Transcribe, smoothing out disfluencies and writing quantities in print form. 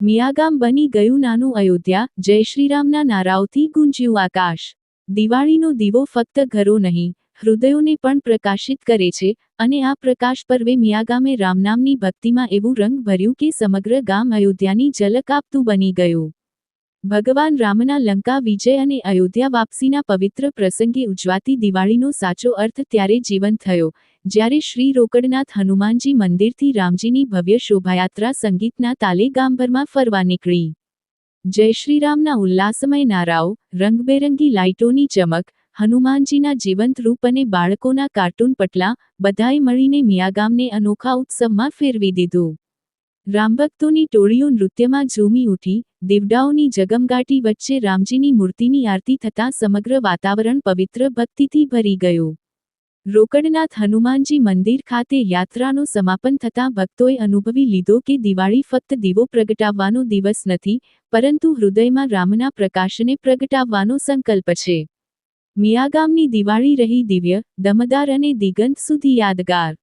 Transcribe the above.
મિયાગામ બની ગયું નાનું અયોધ્યા, જય શ્રીરામના નારાઓથી ગુંજ્યું આકાશ. દિવાળીનો દીવો ફક્ત ઘરો નહીં, હૃદયોને પણ પ્રકાશિત કરે છે, અને આ પ્રકાશ પર્વે મિયાગામે રામનામની ભક્તિમાં એવું રંગ ભર્યું કે સમગ્ર ગામ અયોધ્યાની ઝલક આપતું બની ગયું. ભગવાન રામના લંકા વિજય અને અયોધ્યા વાપસીના પવિત્ર પ્રસંગે ઉજવાતી દિવાળીનો સાચો અર્થ ત્યારે જીવંત થયો, જ્યારે શ્રી રોકડનાથ હનુમાનજી મંદિરથી રામજીની ભવ્ય શોભાયાત્રા સંગીતના તાલે ગામભરમાં ફરવા નીકળી. જય શ્રીરામના ઉલ્લાસમય નારાઓ, રંગબેરંગી લાઇટોની ચમક, હનુમાનજીના જીવંત રૂપ અને બાળકોના કાર્ટૂન પટલા, બધાએ મળીને મિયાગામને અનોખા ઉત્સવમાં ફેરવી દીધું. રામભક્તોની ટોળીઓ નૃત્યમાં ઝૂમી ઉઠી, દીવડાઓની જગમગાટી વચ્ચે રામજીની મૂર્તિની આરતી થતાં સમગ્ર વાતાવરણ પવિત્ર ભક્તિથી ભરી ગયું. રોકડનાથ હનુમાનજી મંદિર ખાતે યાત્રાનો સમાપન થતાં ભક્તોએ અનુભવી લીધો કે દિવાળી ફક્ત દીવો પ્રગટાવવાનો દિવસ નથી, પરંતુ હૃદયમાં રામના પ્રકાશને પ્રગટાવવાનો સંકલ્પ છે. મિયાગામની દિવાળી રહી દિવ્ય, દમદાર અને દિગંત સુધી યાદગાર.